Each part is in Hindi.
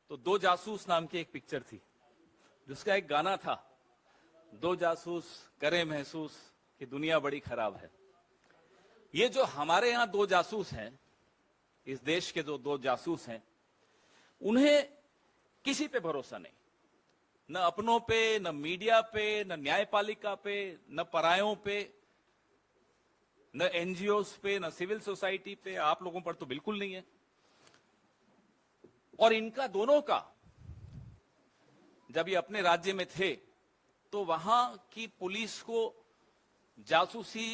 तो दो जासूस नाम की एक पिक्चर थी, जिसका एक गाना था, दो जासूस करें महसूस कि दुनिया बड़ी खराब है। ये जो हमारे यहां दो जासूस हैं, इस देश के जो दो जासूस हैं, उन्हें किसी पे भरोसा नहीं, न अपनों पे, न मीडिया पे, न न्यायपालिका पे, न परायों पे, न एनजीओस पे, न सिविल सोसाइटी पे, आप लोगों पर तो बिल्कुल नहीं है। और इनका दोनों का जब ये अपने राज्य में थे तो वहां की पुलिस को जासूसी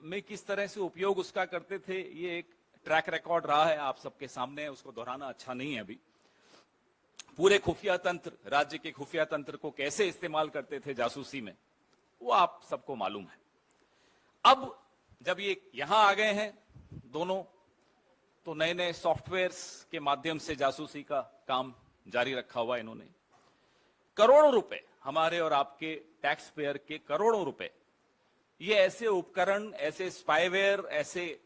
में किस तरह से उपयोग उसका करते थे, ये एक ट्रैक रिकॉर्ड रहा है, आप सबके सामने, उसको दोहराना अच्छा नहीं है। अभी पूरे खुफिया तंत्र, राज्य के खुफिया तंत्र को कैसे इस्तेमाल करते थे जासूसी में, वो आप सबको मालूम है। अब जब ये यहां आ गए हैं दोनों, तो नए नए सॉफ्टवेयर्स के माध्यम से जासूसी का काम जारी रखा हुआ इन्होंने। करोड़ों रुपए, हमारे और आपके टैक्स पेयर के करोड़ों रुपए, ये ऐसे उपकरण, ऐसे स्पाईवेयर, ऐसे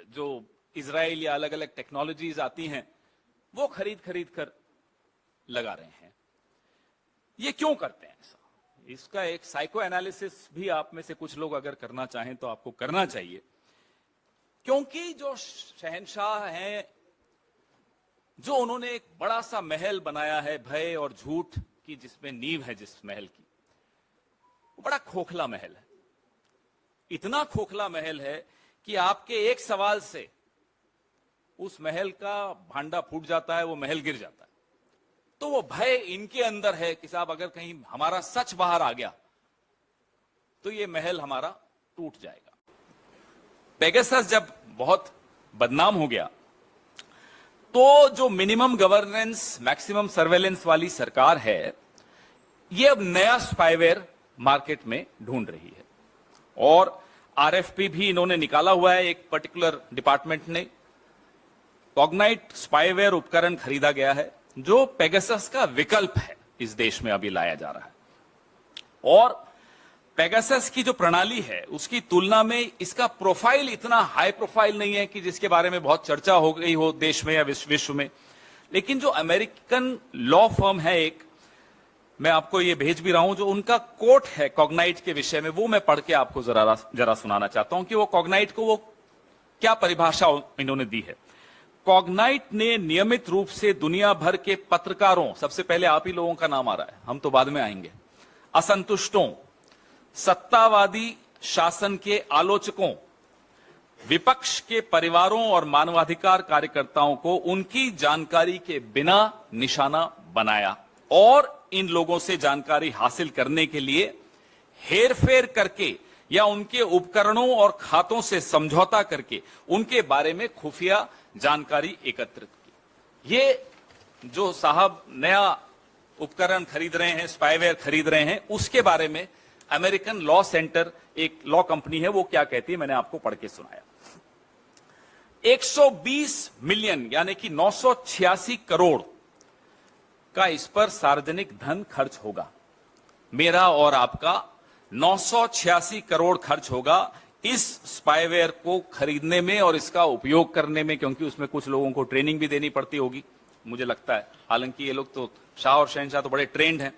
जो इजराइल या अलग अलग टेक्नोलॉजीज आती हैं, वो खरीद कर लगा रहे हैं। ये क्यों करते हैं ऐसा? इसका एक साइको एनालिसिस भी आप में से कुछ लोग अगर करना चाहें तो आपको करना चाहिए। क्योंकि जो शहंशाह हैं, जो उन्होंने एक बड़ा सा महल बनाया है भय और झूठ की, जिसमें नींव है जिस महल की, वो बड़ा खोखला महल है। इतना खोखला महल है कि आपके एक सवाल से उस महल का भांडा फूट जाता है, वो महल गिर जाता है। तो वो भय इनके अंदर है कि साहब अगर कहीं हमारा सच बाहर आ गया तो ये महल हमारा टूट जाएगा। पेगासस जब बहुत बदनाम हो गया तो जो मिनिमम गवर्नेंस मैक्सिमम सर्वेलेंस वाली सरकार है, ये अब नया स्पाईवेयर मार्केट में ढूंढ रही है। और आरएफपी भी इन्होंने निकाला हुआ है, एक पर्टिकुलर डिपार्टमेंट ने कॉग्नाइट स्पाईवेयर उपकरण खरीदा गया है, जो पेगासस का विकल्प है इस देश में अभी लाया जा रहा है। और पेगासस की जो प्रणाली है उसकी तुलना में इसका प्रोफाइल इतना हाई प्रोफाइल नहीं है कि जिसके बारे में बहुत चर्चा हो गई हो देश में या विश्व में। लेकिन जो अमेरिकन लॉ फर्म है एक, मैं आपको ये भेज भी रहा हूं, जो उनका कोट है कॉग्नाइट के विषय में, वो मैं पढ़ के आपको जरा सुनाना चाहता हूं कि वो कॉग्नाइट को वो क्या परिभाषा इन्होंने दी है। कॉग्नाइट ने नियमित रूप से दुनिया भर के पत्रकारों, सबसे पहले आप ही लोगों का नाम आ रहा है, हम तो बाद में आएंगे, असंतुष्टों, सत्तावादी शासन के आलोचकों, विपक्ष के परिवारों और मानवाधिकार कार्यकर्ताओं को उनकी जानकारी के बिना निशाना बनाया और इन लोगों से जानकारी हासिल करने के लिए हेरफेर करके या उनके उपकरणों और खातों से समझौता करके उनके बारे में खुफिया जानकारी एकत्रित की। ये जो साहब नया उपकरण खरीद रहे हैं, स्पाईवेयर खरीद रहे हैं, उसके बारे में अमेरिकन लॉ सेंटर, एक लॉ कंपनी है, वो क्या कहती है, मैंने आपको पढ़ के सुनाया। 120 मिलियन यानी कि 986 करोड़ का इस पर सार्वजनिक धन खर्च होगा। मेरा और आपका 986 करोड़ खर्च होगा इस स्पाईवेयर को खरीदने में और इसका उपयोग करने में, क्योंकि उसमें कुछ लोगों को ट्रेनिंग भी देनी पड़ती होगी, मुझे लगता है। हालांकि ये लोग तो, शाह और शहनशाह तो बड़े ट्रेंड हैं,